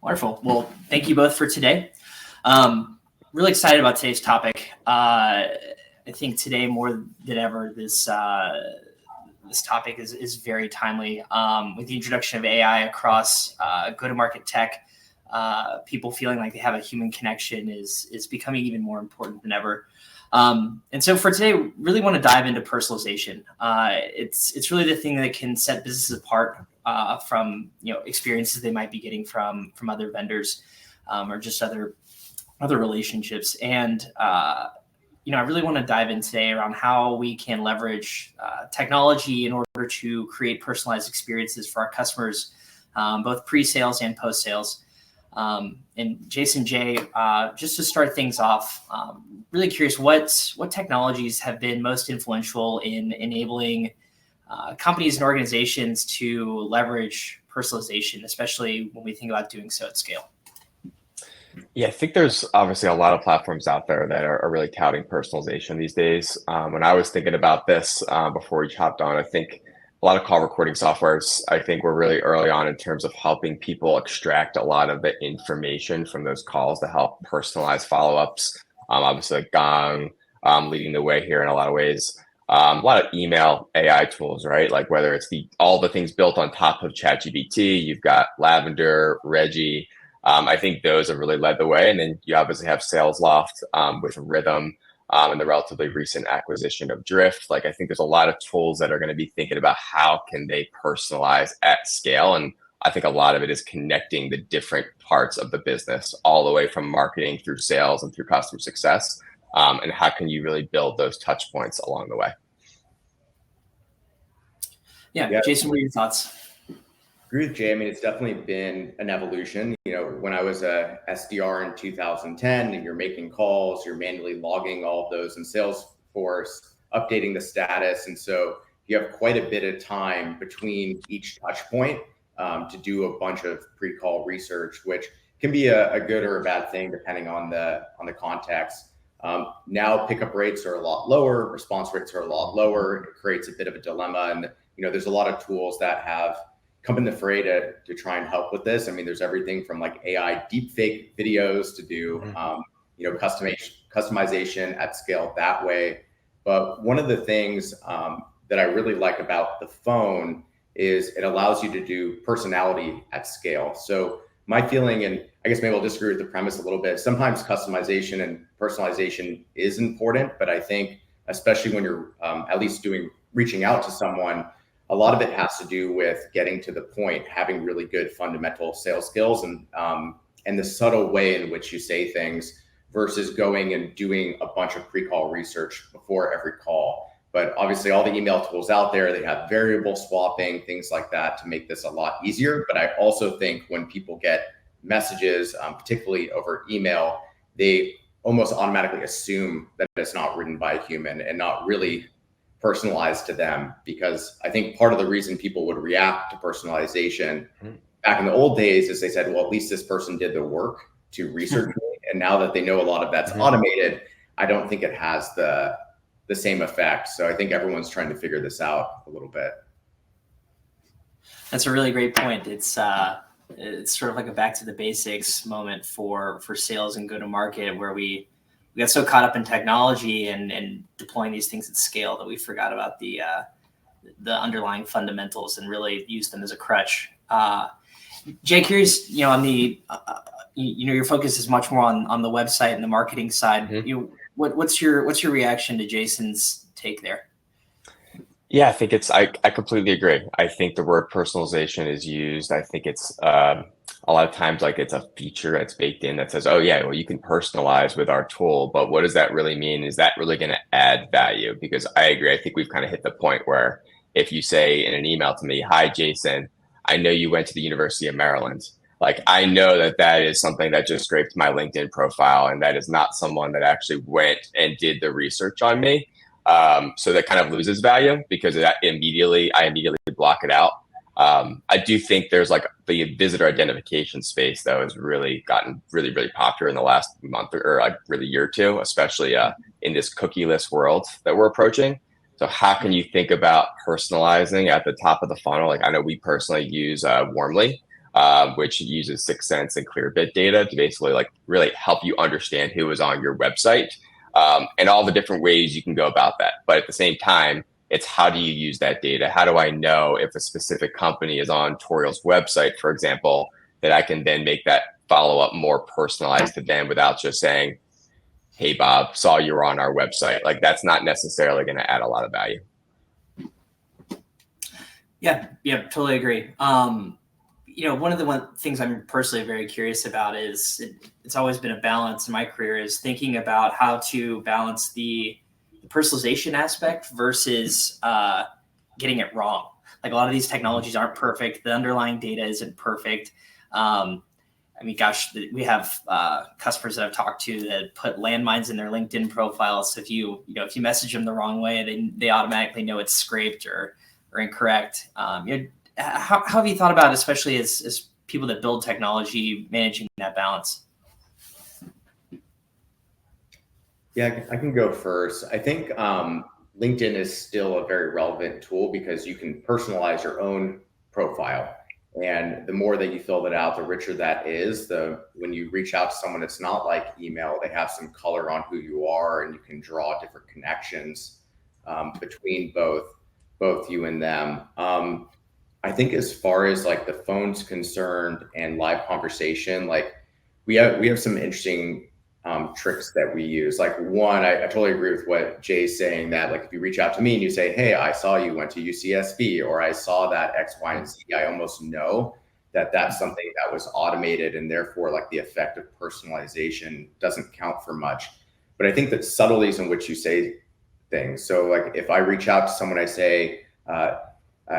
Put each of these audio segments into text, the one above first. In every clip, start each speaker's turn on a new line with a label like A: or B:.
A: Wonderful. Well, thank you both for today. Really excited about today's topic. I think today more than ever, this topic is very timely. With the introduction of AI across go-to-market tech, people feeling like they have a human connection is becoming even more important than ever. And so for today, really want to dive into personalization. It's really the thing that can set businesses apart from experiences they might be getting from other vendors or just other relationships. And I really want to dive in today around how we can leverage technology in order to create personalized experiences for our customers, both pre-sales and post-sales. And Jason, Jay, just to start things off, really curious what technologies have been most influential in enabling companies and organizations to leverage personalization, especially when we think about doing so at scale.
B: Yeah, I think there's obviously a lot of platforms out there that are really touting personalization these days. When I was thinking about this before we hopped on, I think a lot of call recording softwares, I think we're really early on in terms of helping people extract a lot of the information from those calls to help personalize follow-ups. Obviously, like Gong leading the way here in a lot of ways. A lot of email AI tools, right? Like whether it's all the things built on top of ChatGPT, you've got Lavender, Reggie. I think those have really led the way. And then you obviously have SalesLoft with Rhythm and the relatively recent acquisition of Drift. Like I think there's a lot of tools that are going to be thinking about how can they personalize at scale. And I think a lot of it is connecting the different parts of the business all the way from marketing through sales and through customer success. And how can you really build those touch points along the way?
A: Yeah. Jason, what are your thoughts?
C: Agree with Jay. I mean, it's definitely been an evolution. When I was a SDR in 2010 and you're making calls, you're manually logging all of those in Salesforce, updating the status. And so you have quite a bit of time between each touch point to do a bunch of pre-call research, which can be a good or a bad thing depending on the context. Now pickup rates are a lot lower, response rates are a lot lower. It creates a bit of a dilemma. And there's a lot of tools that have come in the fray to try and help with this. I mean, there's everything from like AI deepfake videos to do, customization at scale that way. But one of the things that I really like about the phone is it allows you to do personality at scale. So my feeling, and I guess maybe I'll disagree with the premise a little bit, sometimes customization and personalization is important, but I think especially when you're at least reaching out to someone, a lot of it has to do with getting to the point, having really good fundamental sales skills and the subtle way in which you say things versus going and doing a bunch of pre-call research before every call. But obviously all the email tools out there, they have variable swapping, things like that to make this a lot easier. But I also think when people get messages, particularly over email, they almost automatically assume that it's not written by a human and not really personalized to them, because I think part of the reason people would react to personalization back in the old days is they said, well, at least this person did the work to research me. And now that they know a lot of that's automated, I don't think it has the same effect. So I think everyone's trying to figure this out a little bit.
A: That's a really great point. It's sort of like a back to the basics moment for sales and go-to-market, where we got so caught up in technology and deploying these things at scale that we forgot about the underlying fundamentals and really used them as a crutch. Jay, curious, on the, your focus is much more on the website and the marketing side. What's your reaction to Jason's take there?
B: Yeah, I think I completely agree. I think the word personalization is used. I think it's a lot of times like it's a feature that's baked in that says, oh yeah, well, you can personalize with our tool, but what does that really mean? Is that really going to add value? Because I agree. I think we've kind of hit the point where if you say in an email to me, hi, Jason, I know you went to the University of Maryland. Like, I know that is something that just scraped my LinkedIn profile, and that is not someone that actually went and did the research on me. So that kind of loses value because I immediately block it out. I do think there's like the visitor identification space though has really gotten really, really popular in the last month or like really year or two, especially in this cookieless world that we're approaching. So how can you think about personalizing at the top of the funnel? Like I know we personally use Warmly, which uses 6sense and Clearbit data to basically like really help you understand who is on your website, and all the different ways you can go about that. But at the same time, it's how do you use that data? How do I know if a specific company is on Tourial's website, for example, that I can then make that follow-up more personalized to them without just saying, hey, Bob, saw you were on our website. Like that's not necessarily going to add a lot of value.
A: Yeah, totally agree. One of the things I'm personally very curious about is it's always been a balance in my career is thinking about how to balance the personalization aspect versus getting it wrong. Like a lot of these technologies aren't perfect. The underlying data isn't perfect. We have customers that I've talked to that put landmines in their LinkedIn profiles. So if you message them the wrong way, they automatically know it's scraped or incorrect. How have you thought about, especially as people that build technology, managing that balance?
C: Yeah, I can go first. I think LinkedIn is still a very relevant tool because you can personalize your own profile. And the more that you fill that out, the richer that is. When you reach out to someone, it's not like email. They have some color on who you are, and you can draw different connections between both you and them. I think as far as like the phone's concerned and live conversation, like we have some interesting tricks that we use. Like one, I totally agree with what Jay's saying, that like if you reach out to me and you say, hey, I saw you went to UCSB, or I saw that X, Y, and Z, I almost know that that's something that was automated, and therefore like the effect of personalization doesn't count for much. But I think that subtleties in which you say things. So like if I reach out to someone, I say,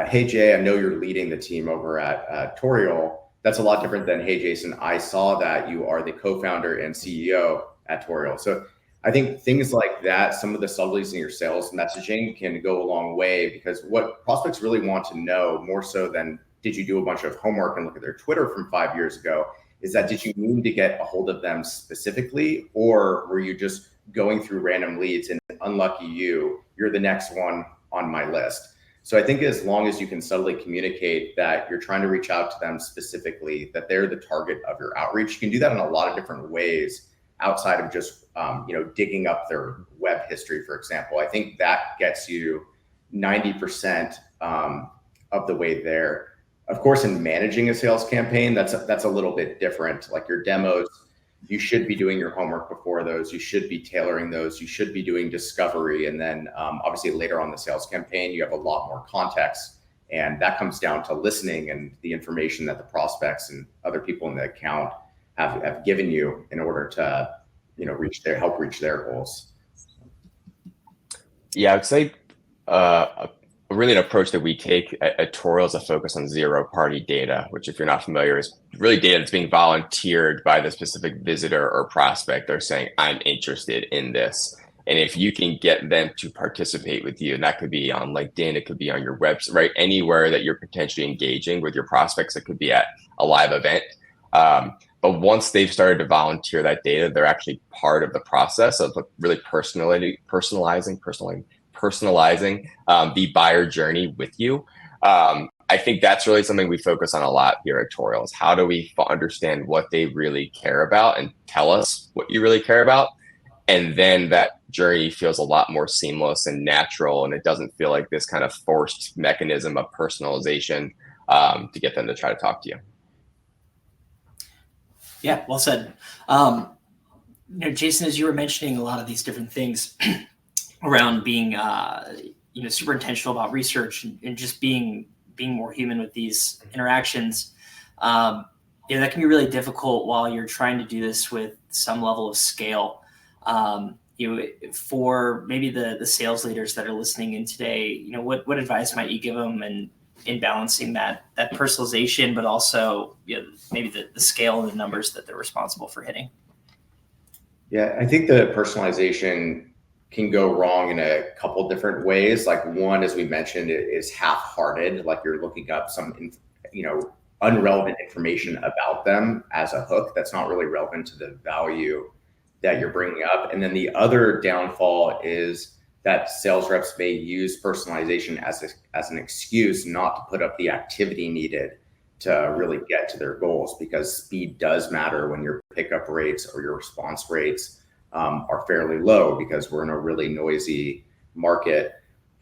C: hey, Jay, I know you're leading the team over at Tourial. That's a lot different than, hey, Jason, I saw that you are the co-founder and CEO at Tourial. So I think things like that, some of the subtleties in your sales messaging can go a long way, because what prospects really want to know, more so than did you do a bunch of homework and look at their Twitter from 5 years ago, is that did you need to get a hold of them specifically, or were you just going through random leads and unlucky you're the next one on my list? So I think as long as you can subtly communicate that you're trying to reach out to them specifically, that they're the target of your outreach, you can do that in a lot of different ways outside of just digging up their web history, for example. I think that gets you 90% of the way there. Of course, in managing a sales campaign, that's a little bit different. Like your demos, you should be doing your homework before those. You should be tailoring those. You should be doing discovery. And then obviously later on the sales campaign, you have a lot more context. And that comes down to listening and the information that the prospects and other people in the account have given you in order to help reach their goals.
B: Yeah, I would say really an approach that we take at Tourial is a focus on zero-party data, which, if you're not familiar, is really data that's being volunteered by the specific visitor or prospect. They're saying, I'm interested in this. And if you can get them to participate with you, and that could be on LinkedIn, it could be on your website, right? Anywhere that you're potentially engaging with your prospects, it could be at a live event. But once they've started to volunteer that data, they're actually part of the process of really personalizing the buyer journey with you. I think that's really something we focus on a lot here at Tourial, is how do we understand what they really care about and tell us what you really care about. And then that journey feels a lot more seamless and natural, and it doesn't feel like this kind of forced mechanism of personalization to get them to try to talk to you.
A: Yeah, well said. Jason, as you were mentioning a lot of these different things around being super intentional about research and just being more human with these interactions, that can be really difficult while you're trying to do this with some level of scale. For maybe the sales leaders that are listening in today, what advice might you give them in balancing that personalization, but also maybe the scale and the numbers that they're responsible for hitting?
C: Yeah, I think the personalization can go wrong in a couple different ways. Like one, as we mentioned, is half-hearted. Like you're looking up some, unrelevant information about them as a hook that's not really relevant to the value that you're bringing up. And then the other downfall is that sales reps may use personalization as an excuse not to put up the activity needed to really get to their goals, because speed does matter when your pickup rates or your response rates are fairly low, because we're in a really noisy market.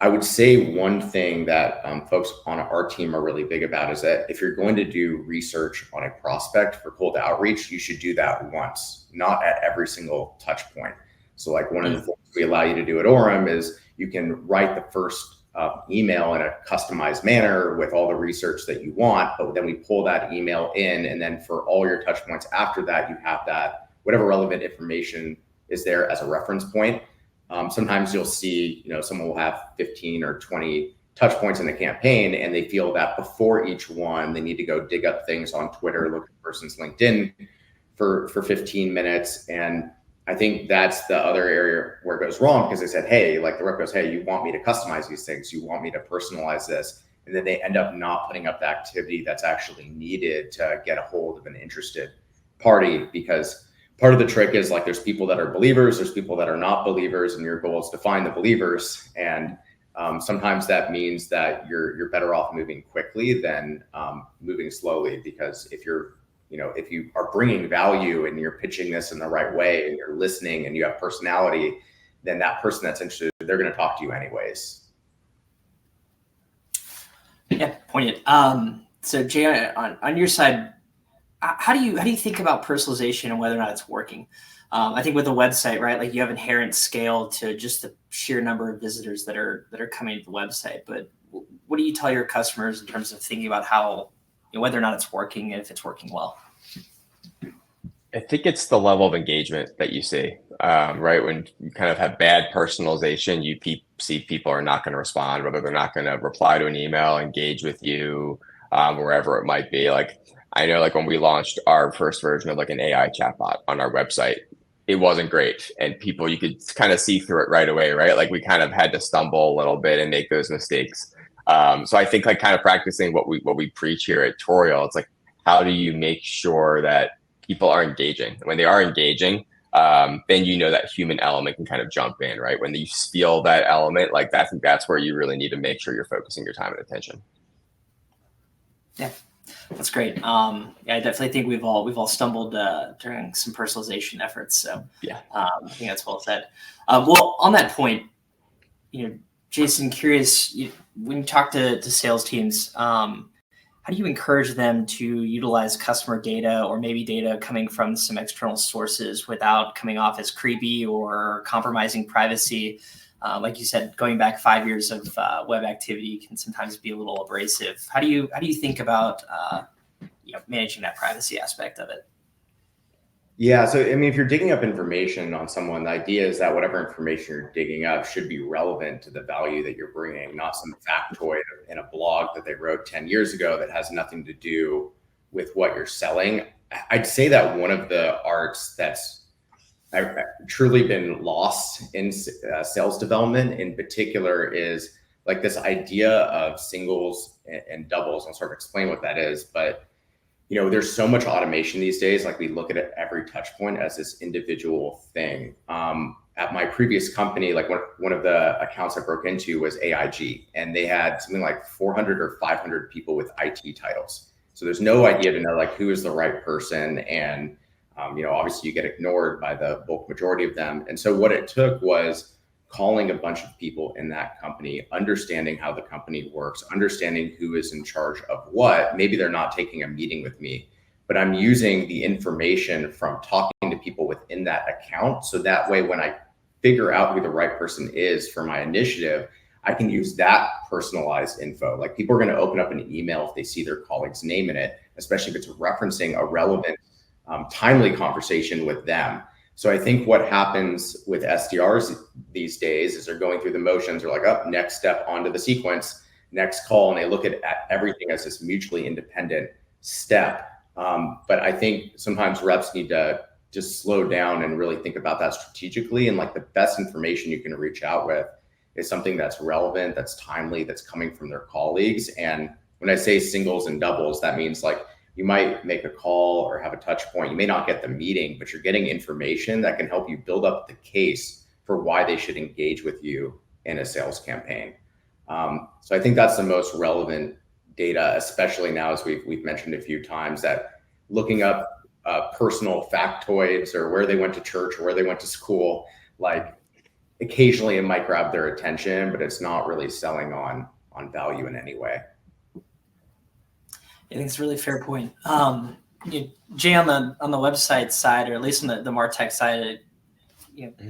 C: I would say one thing that folks on our team are really big about is that if you're going to do research on a prospect for cold outreach, you should do that once, not at every single touch point. So like one of the things we allow you to do at Orum is you can write the first email in a customized manner with all the research that you want, but then we pull that email in, and then for all your touch points after that, you have that, whatever relevant information is there as a reference point. Sometimes you'll see, someone will have 15 or 20 touch points in a campaign, and they feel that before each one, they need to go dig up things on Twitter, look at the person's LinkedIn for 15 minutes. And I think that's the other area where it goes wrong, because they said, hey, like the rep goes, hey, you want me to customize these things, you want me to personalize this. And then they end up not putting up the activity that's actually needed to get a hold of an interested party, because part of the trick is like there's people that are believers, there's people that are not believers, and your goal is to find the believers. And sometimes that means that you're better off moving quickly than moving slowly, because if you are bringing value and you're pitching this in the right way and you're listening and you have personality, then that person that's interested, they're going to talk to you anyways.
A: Yeah, poignant. So Jay, on your side, how do you think about personalization and whether or not it's working? I think with a website, right, like you have inherent scale to just the sheer number of visitors that are coming to the website. But what do you tell your customers in terms of thinking about how, whether or not it's working and if it's working well?
B: I think it's the level of engagement that you see, right? When you kind of have bad personalization, you see people are not going to respond, whether they're not going to reply to an email, engage with you, wherever it might be. Like, I know, like when we launched our first version of like an AI chatbot on our website, it wasn't great. And people, you could kind of see through it right away, right? Like we kind of had to stumble a little bit and make those mistakes. So I think like kind of practicing what we preach here at Tourial, it's like, how do you make sure that people are engaging? When they are engaging, then that human element can kind of jump in, right? When you feel that element, like that's where you really need to make sure you're focusing your time and attention.
A: Yeah. That's great. Yeah, I definitely think we've all stumbled during some personalization efforts. So
B: yeah,
A: I think that's well said. Well, on that point, Jason, curious, when you talk to sales teams, how do you encourage them to utilize customer data or maybe data coming from some external sources without coming off as creepy or compromising privacy? Like you said, going back 5 years of web activity can sometimes be a little abrasive. How do you think about managing that privacy aspect of it?
C: Yeah, so I mean, if you're digging up information on someone, the idea is that whatever information you're digging up should be relevant to the value that you're bringing, not some factoid in a blog that they wrote 10 years ago that has nothing to do with what you're selling. I'd say that one of the arts that's I've truly been lost in sales development in particular is like this idea of singles and doubles. I'll sort of explain what that is, but there's so much automation these days. Like we look at it, every touch point as this individual thing. At my previous company, like one of the accounts I broke into was AIG, and they had something like 400 or 500 people with IT titles. So there's no idea to know like who is the right person, and obviously you get ignored by the bulk majority of them. And so what it took was calling a bunch of people in that company, understanding how the company works, understanding who is in charge of what. Maybe they're not taking a meeting with me, but I'm using the information from talking to people within that account. So that way, when I figure out who the right person is for my initiative, I can use that personalized info. Like people are going to open up an email if they see their colleague's name in it, especially if it's referencing a relevant timely conversation with them. So I think what happens with SDRs these days is they're going through the motions. They're like, next step onto the sequence, next call. And they look at everything as this mutually independent step. But I think sometimes reps need to just slow down and really think about that strategically. And like the best information you can reach out with is something that's relevant, that's timely, that's coming from their colleagues. And when I say singles and doubles, that means like, you might make a call or have a touch point. You may not get the meeting, but you're getting information that can help you build up the case for why they should engage with you in a sales campaign. So I think that's the most relevant data, especially now, as we've mentioned a few times, that looking up personal factoids or where they went to church or where they went to school, like occasionally it might grab their attention, but it's not really selling on value in any way.
A: I think it's a really fair point. Jay, on the website side, or at least on the MarTech side,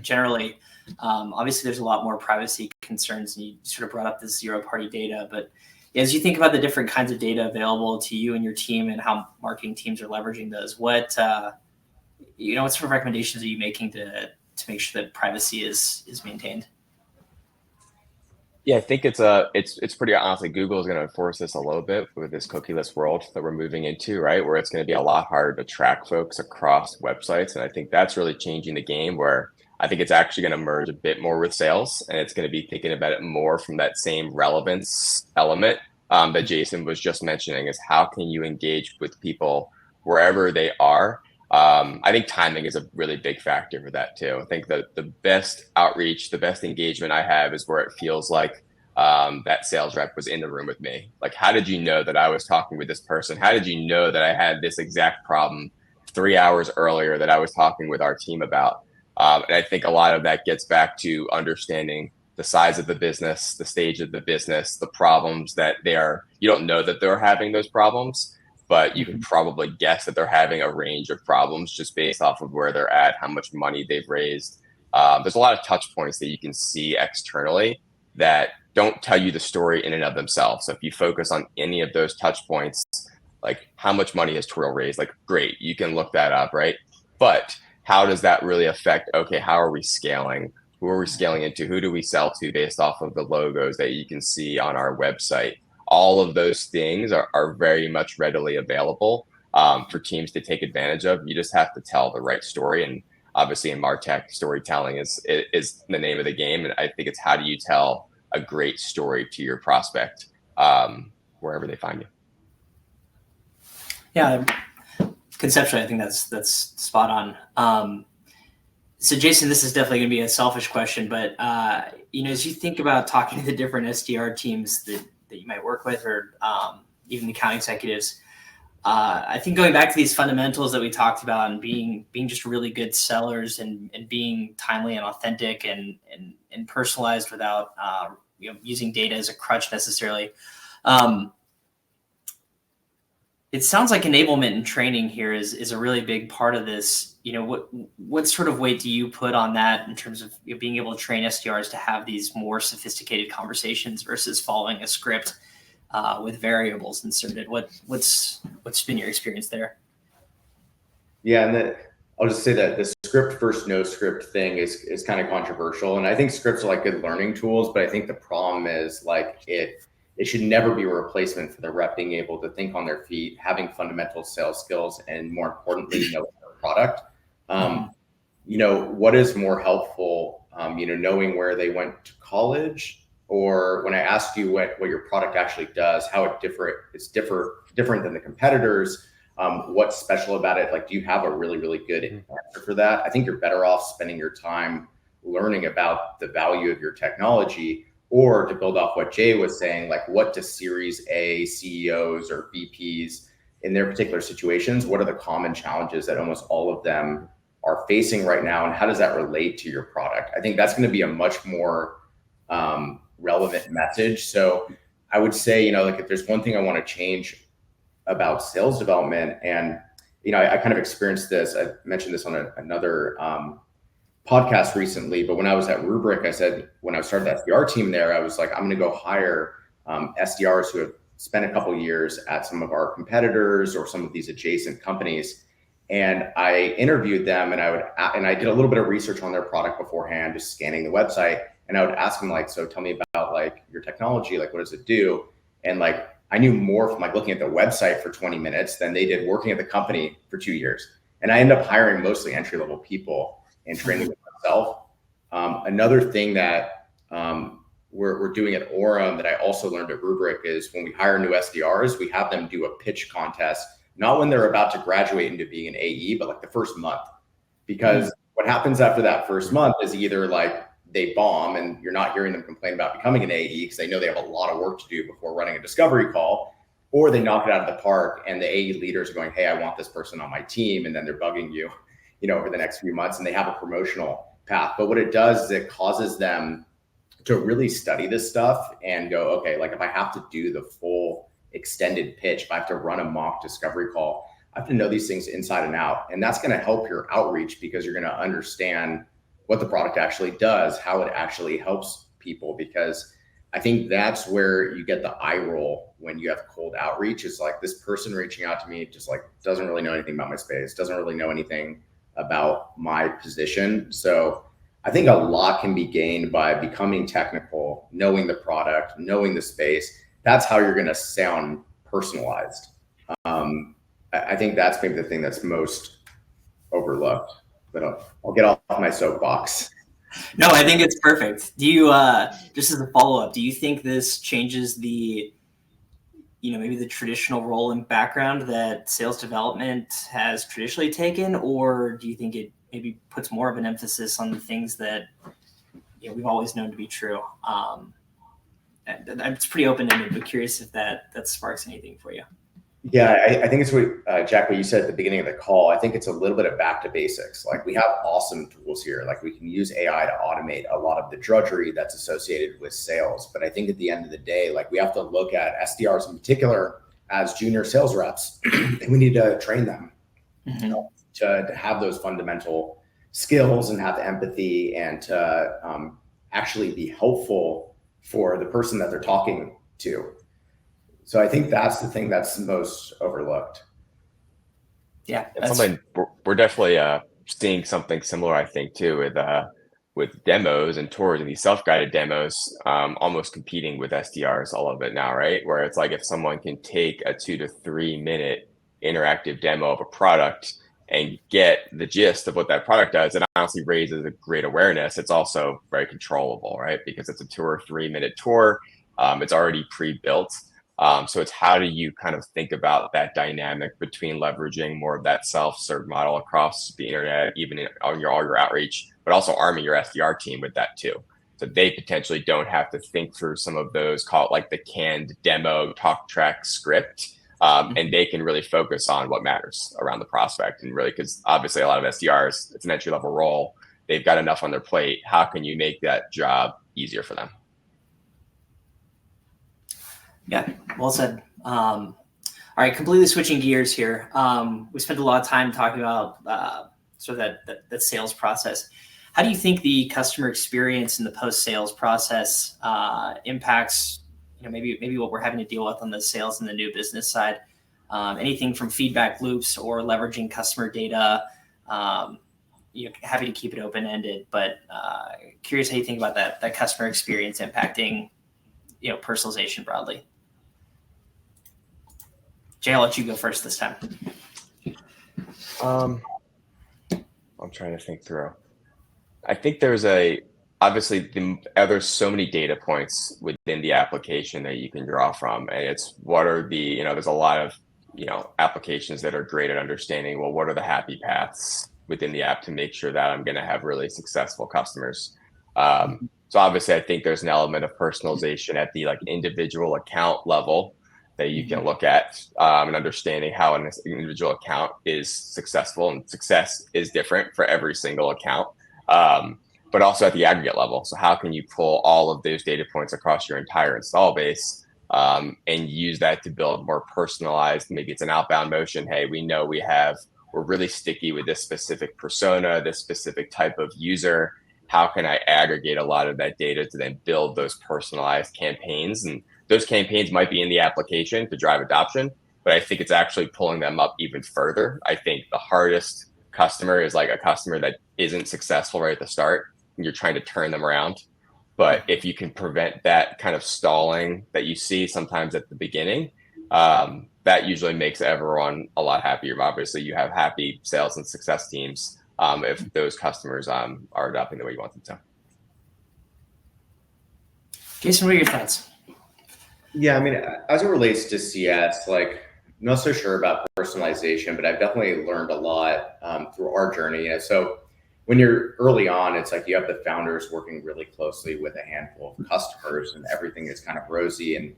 A: generally, obviously there's a lot more privacy concerns, and you sort of brought up this zero-party data. But as you think about the different kinds of data available to you and your team, and how marketing teams are leveraging those, what sort of recommendations are you making to make sure that privacy is maintained?
B: Yeah, I think it's pretty honestly, Google is going to enforce this a little bit with this cookieless world that we're moving into, right? Where it's going to be a lot harder to track folks across websites. And I think that's really changing the game, where I think it's actually going to merge a bit more with sales, and it's going to be thinking about it more from that same relevance element that Jason was just mentioning, is how can you engage with people wherever they are. I think timing is a really big factor for that too. I think that the best outreach, the best engagement I have is where it feels like that sales rep was in the room with me. Like, how did you know that I was talking with this person? How did you know that I had this exact problem 3 hours earlier that I was talking with our team about? And I think a lot of that gets back to understanding the size of the business, the stage of the business, the problems that you don't know that they're having those problems, but you can probably guess that they're having a range of problems just based off of where they're at, how much money they've raised. There's a lot of touch points that you can see externally that don't tell you the story in and of themselves. So if you focus on any of those touch points, like how much money has Tourial raised, like great, you can look that up, right? But how does that really affect, okay, how are we scaling? Who are we scaling into? Who do we sell to based off of the logos that you can see on our website? All of those things are very much readily available for teams to take advantage of. You just have to tell the right story. And obviously in MarTech, storytelling is the name of the game. And I think it's how do you tell a great story to your prospect wherever they find you.
A: Yeah, conceptually, I think that's spot on. So Jason, this is definitely going to be a selfish question, but as you think about talking to the different SDR teams that you might work with, or even the account executives, I think going back to these fundamentals that we talked about, and being just really good sellers, and being timely and authentic and personalized without using data as a crutch necessarily. It sounds like enablement and training here is a really big part of this. What sort of weight do you put on that in terms of being able to train SDRs to have these more sophisticated conversations versus following a script with variables inserted? What's been your experience there?
C: Yeah, and I'll just say that the script versus no script thing is kind of controversial, and I think scripts are like good learning tools, but I think the problem is like it should never be a replacement for the rep being able to think on their feet, having fundamental sales skills, and more importantly, know their product. What is more helpful, knowing where they went to college, or when I asked you what your product actually does, how it's different than the competitors, what's special about it? Like, do you have a really, really good answer for that? I think you're better off spending your time learning about the value of your technology. Or to build off what Jay was saying, like what do Series A CEOs or VPs in their particular situations, what are the common challenges that almost all of them are facing right now? And how does that relate to your product? I think that's going to be a much more relevant message. So I would say, if there's one thing I want to change about sales development, and, I kind of experienced this, I mentioned this on another podcast recently, but when I was at Rubrik, I said, when I started the SDR team there, I was like, I'm going to go hire SDRs who have spent a couple of years at some of our competitors or some of these adjacent companies. And I interviewed them, and I did a little bit of research on their product beforehand, just scanning the website. And I would ask them, like, so tell me about like your technology, like what does it do? And like, I knew more from like looking at the website for 20 minutes than they did working at the company for 2 years. And I ended up hiring mostly entry-level people and training with myself. Another thing that we're doing at Orum that I also learned at Rubrik is when we hire new SDRs, we have them do a pitch contest, not when they're about to graduate into being an AE, but like the first month. Because what happens after that first month is either like they bomb and you're not hearing them complain about becoming an AE because they know they have a lot of work to do before running a discovery call, or they knock it out of the park and the AE leaders are going, hey, I want this person on my team. And then they're bugging you, over the next few months, and they have a promotional path. But what it does is it causes them to really study this stuff and go, okay, like if I have to do the full extended pitch, if I have to run a mock discovery call, I have to know these things inside and out. And that's going to help your outreach because you're going to understand what the product actually does, how it actually helps people. Because I think that's where you get the eye roll when you have cold outreach, is like this person reaching out to me just like doesn't really know anything about my space, doesn't really know anything about my position. So I think a lot can be gained by becoming technical, knowing the product, knowing the space. That's how you're going to sound personalized. I think that's maybe the thing that's most overlooked, but I'll get off my soapbox.
A: No, I think it's perfect. Do you, just as a follow-up, do you think this changes the, maybe the traditional role and background that sales development has traditionally taken, or do you think it maybe puts more of an emphasis on the things that we've always known to be true? It's pretty open-ended, but curious if that sparks anything for you.
C: Yeah, I think it's what, Jack, what you said at the beginning of the call. I think it's a little bit of back to basics. Like we have awesome tools here. Like we can use AI to automate a lot of the drudgery that's associated with sales. But I think at the end of the day, like we have to look at SDRs in particular as junior sales reps, and we need to train them to have those fundamental skills and have empathy and to actually be helpful for the person that they're talking to. So I think that's the thing that's most overlooked.
A: Yeah,
B: it's something we're definitely seeing something similar, I think, too, with demos and tours and these self-guided demos, almost competing with SDRs, all of it now, right? Where it's like if someone can take a 2 to 3 minute interactive demo of a product and get the gist of what that product does, it honestly raises a great awareness. It's also very controllable, right? Because it's a 2 or 3 minute tour. It's already pre-built. So it's how do you kind of think about that dynamic between leveraging more of that self-serve model across the internet, even on all your outreach, but also arming your SDR team with that too. So they potentially don't have to think through some of those, call it like the canned demo talk track script. And they can really focus on what matters around the prospect. And really, because obviously a lot of SDRs, it's an entry-level role. They've got enough on their plate. How can you make that job easier for them?
A: Yeah, well said. All right, completely switching gears here. We spent a lot of time talking about sort of that sales process. How do you think the customer experience in the post-sales process impacts, maybe what we're having to deal with on the sales and the new business side? Anything from feedback loops or leveraging customer data. Happy to keep it open-ended, but curious how you think about that customer experience impacting, personalization broadly. Jay, I'll let you go first this time.
B: I'm trying to think through. I think there's obviously there's so many data points within the application that you can draw from, and it's what are the, there's a lot of, applications that are great at understanding, well, what are the happy paths within the app to make sure that I'm going to have really successful customers. So obviously I think there's an element of personalization at the individual account level that you can look at, and understanding how an individual account is successful, and success is different for every single account, but also at the aggregate level. So how can you pull all of those data points across your entire install base, and use that to build more personalized, maybe it's an outbound motion. Hey, we know we're really sticky with this specific persona, this specific type of user. How can I aggregate a lot of that data to then build those personalized campaigns? And those campaigns might be in the application to drive adoption, but I think it's actually pulling them up even further. I think the hardest customer is like a customer that isn't successful right at the start, and you're trying to turn them around. But if you can prevent that kind of stalling that you see sometimes at the beginning, that usually makes everyone a lot happier. Obviously, you have happy sales and success teams if those customers are adopting the way you want them to.
A: Jason, what are your thoughts?
C: Yeah, I mean, as it relates to CS, I'm not so sure about personalization, but I've definitely learned a lot through our journey. So when you're early on, it's like you have the founders working really closely with a handful of customers and everything is kind of rosy. And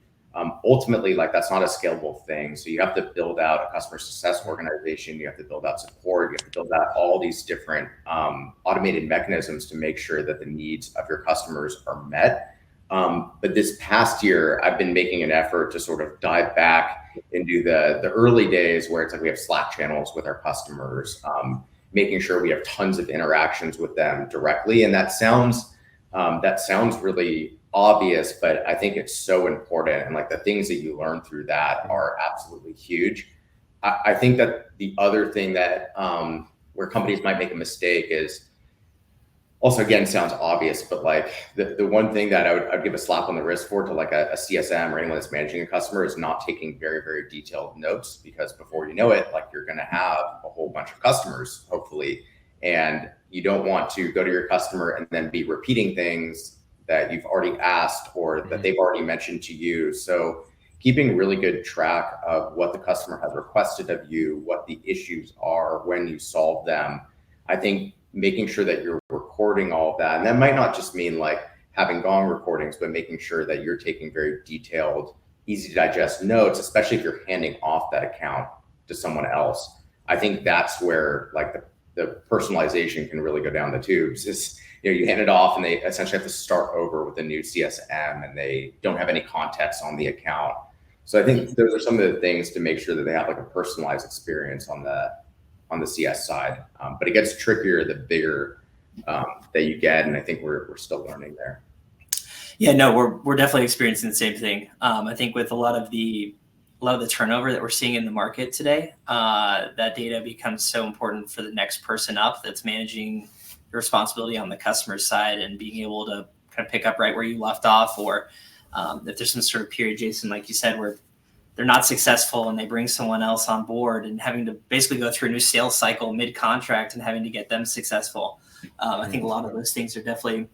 C: Ultimately, like that's not a scalable thing. So you have to build out a customer success organization. You have to build out support. You have to build out all these different automated mechanisms to make sure that the needs of your customers are met. But this past year, I've been making an effort to sort of dive back into the early days where it's like we have Slack channels with our customers, making sure we have tons of interactions with them directly. And that sounds really obvious, but I think it's so important. And like the things that you learn through that are absolutely huge. I think that the other thing that where companies might make a mistake is also, again, sounds obvious, but like the one thing that I'd give a slap on the wrist for to like a CSM or anyone that's managing a customer is not taking very, very detailed notes, because before you know it, like you're going to have a whole bunch of customers, hopefully, and you don't want to go to your customer and then be repeating things that you've already asked or that they've already mentioned to you. So keeping really good track of what the customer has requested of you, what the issues are, when you solve them. I think making sure that you're recording all of that. And that might not just mean like having gong recordings, but making sure that you're taking very detailed, easy to digest notes, especially if you're handing off that account to someone else. I think that's where like the personalization can really go down the tubes. Is, you hand it off and they essentially have to start over with a new CSM and they don't have any context on the account. So I think those are some of the things to make sure that they have like a personalized experience on the CS side. But it gets trickier the bigger that you get, and I think we're still learning there.
A: Yeah, no, we're definitely experiencing the same thing. I think with a lot of the turnover that we're seeing in the market today, that data becomes so important for the next person up that's managing the responsibility on the customer side and being able to kind of pick up right where you left off, or if there's some sort of period, Jason, like you said, where they're not successful and they bring someone else on board and having to basically go through a new sales cycle mid-contract and having to get them successful. I think a lot of those things are definitely,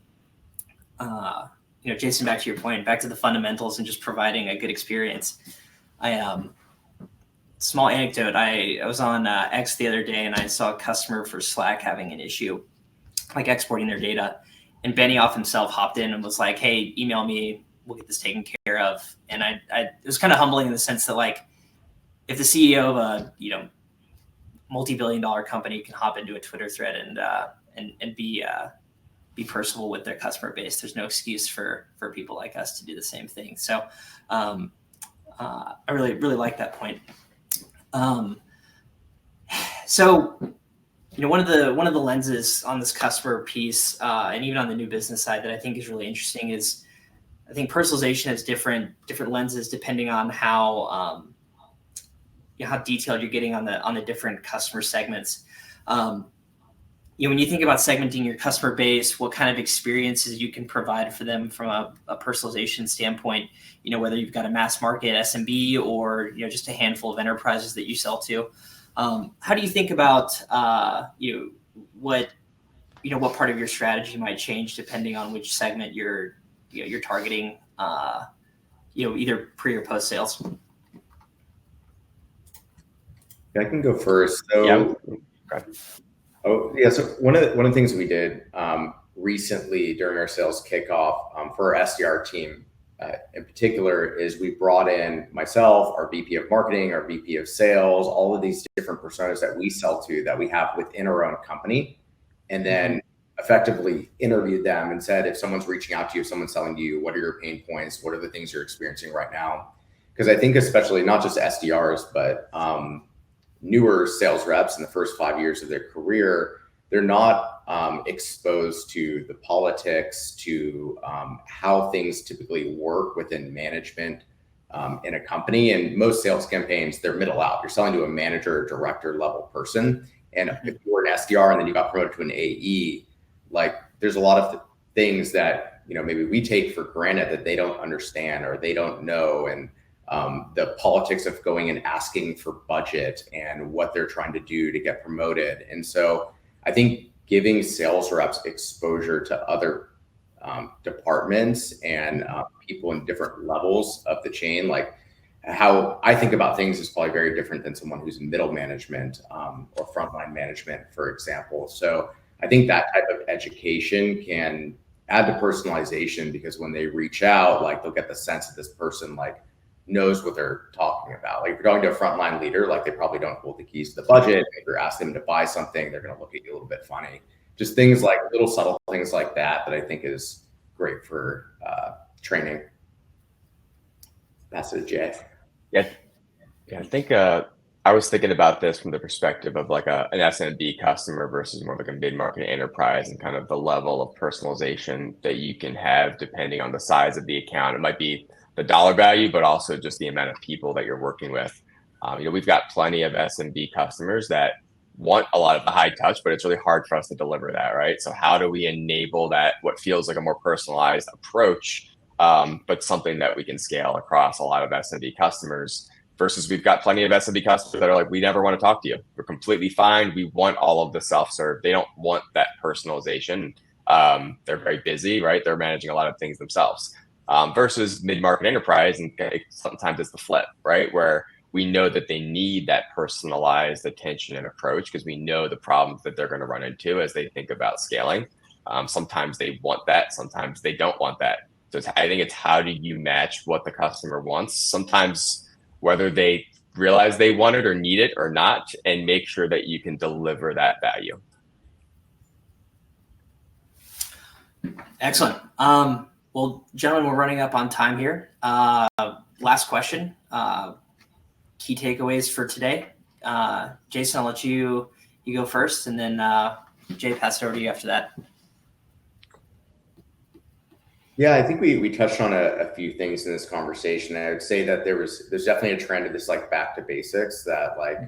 A: Jason, back to your point, back to the fundamentals and just providing a good experience. Small anecdote, I was on X the other day and I saw a customer for Slack having an issue, like exporting their data. And Benioff himself hopped in and was like, hey, email me, we'll get this taken care of. And it was kind of humbling in the sense that like, if the CEO of a, multi-billion-dollar company can hop into a Twitter thread and be personable with their customer base, there's no excuse for people like us to do the same thing. So I really, really like that point. So, one of the lenses on this customer piece, and even on the new business side that I think is really interesting is, I think personalization has different lenses depending on how detailed you're getting on the different customer segments. When you think about segmenting your customer base, what kind of experiences you can provide for them from a personalization standpoint, whether you've got a mass market SMB or, just a handful of enterprises that you sell to. How do you think about, what part of your strategy might change depending on which segment you're targeting, either pre or post sales?
C: I can go first. So, So one of the things we did recently during our sales kickoff for our SDR team in particular is we brought in myself, our VP of marketing, our VP of sales, all of these different personas that we sell to that we have within our own company, and then effectively interviewed them and said, if someone's reaching out to you, if someone's selling to you, what are your pain points? What are the things you're experiencing right now? Because I think especially not just SDRs, but newer sales reps in the first 5 years of their career, they're not exposed to the politics, to how things typically work within management in a company. And most sales campaigns, they're middle out. You're selling to a manager or director level person. And if you're an SDR and then you got promoted to an AE, like there's a lot of things that, maybe we take for granted that they don't understand or they don't know. And the politics of going and asking for budget and what they're trying to do to get promoted. And so I think giving sales reps exposure to other departments and people in different levels of the chain, like how I think about things is probably very different than someone who's in middle management or frontline management, for example. So I think that type of education can add to personalization, because when they reach out, like they'll get the sense that this person like knows what they're talking about. Like if you're talking to a frontline leader, like they probably don't hold the keys to the budget. If you're asking them to buy something, they're going to look at you a little bit funny. Just things like little subtle things like that I think is great for training. Pass it to Jay.
B: Yeah, I think I was thinking about this from the perspective of like an SMB customer versus more like a mid-market enterprise, and kind of the level of personalization that you can have depending on the size of the account. It might be the dollar value, but also just the amount of people that you're working with. We've got plenty of SMB customers that want a lot of the high touch, but it's really hard for us to deliver that, right? So how do we enable that, what feels like a more personalized approach, but something that we can scale across a lot of SMB customers? Versus we've got plenty of SMB customers that are like, we never want to talk to you. We're completely fine. We want all of the self-serve. They don't want that personalization. They're very busy, right? They're managing a lot of things themselves. Versus mid-market enterprise, and sometimes it's the flip, right? Where we know that they need that personalized attention and approach because we know the problems that they're going to run into as they think about scaling. Sometimes they want that. Sometimes they don't want that. So I think it's how do you match what the customer wants? Sometimes whether they realize they want it or need it or not, and make sure that you can deliver that value.
A: Excellent. Well, gentlemen, we're running up on time here. Last question. Key takeaways for today. Jason, I'll let you go first, and then Jay, pass it over to you after that.
C: Yeah, I think we touched on a few things in this conversation. I would say that there's definitely a trend of this like back to basics that like,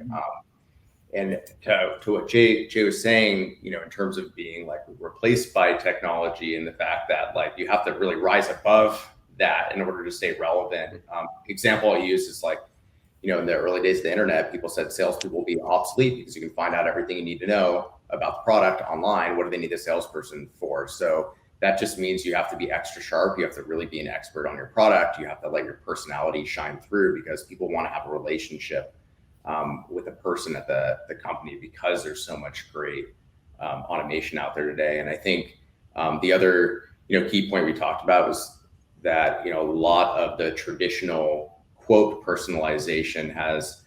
C: and to what Jay was saying, in terms of being like replaced by technology, and the fact that like you have to really rise above that in order to stay relevant. Example I use is like, in the early days of the internet, people said salespeople will be obsolete because you can find out everything you need to know about the product online. What do they need a salesperson for? So that just means you have to be extra sharp. You have to really be an expert on your product. You have to let your personality shine through because people want to have a relationship with a person at the company because there's so much great automation out there today. And I think the other key point we talked about was that a lot of the traditional quote personalization has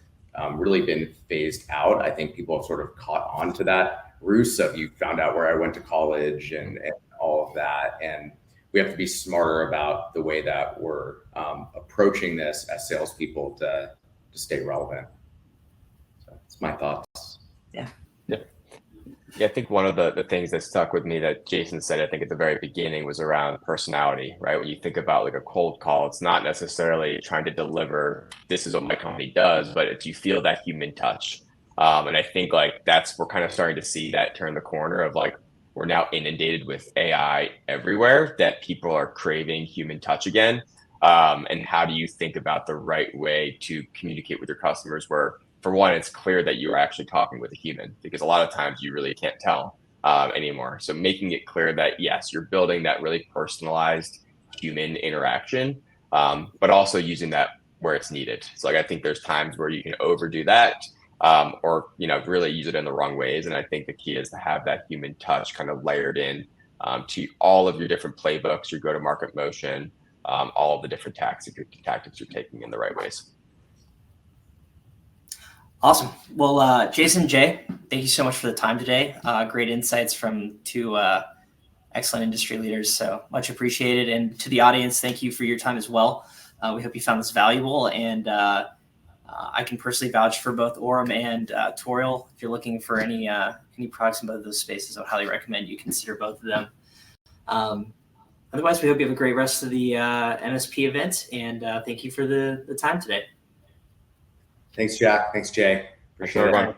C: really been phased out. I think people have sort of caught on to that ruse of you found out where I went to college and all of that. And we have to be smarter about the way that we're approaching this as salespeople to stay relevant. So that's my thoughts.
B: Yeah, I think one of the things that stuck with me that Jason said, I think at the very beginning, was around personality, right? When you think about like a cold call, it's not necessarily trying to deliver, this is what my company does, but it's you feel that human touch. And I think like we're kind of starting to see that turn the corner of like, we're now inundated with AI everywhere, that people are craving human touch again. And how do you think about the right way to communicate with your customers where, for one, it's clear that you're actually talking with a human, because a lot of times you really can't tell anymore. So making it clear that, yes, you're building that really personalized human interaction, but also using that where it's needed. So like, I think there's times where you can overdo that or, really use it in the wrong ways. And I think the key is to have that human touch kind of layered in to all of your different playbooks, your go-to-market motion, all of the different tactics you're taking in the right ways.
A: Awesome. Well, Jason, Jay, thank you so much for the time today. Great insights from two excellent industry leaders. So much appreciated. And to the audience, thank you for your time as well. We hope you found this valuable. And I can personally vouch for both Orum and Tourial. If you're looking for any products in both of those spaces, I would highly recommend you consider both of them. Otherwise, we hope you have a great rest of the MSP event. And thank you for the time today.
C: Thanks, Jack. Thanks, Jay. Appreciate it.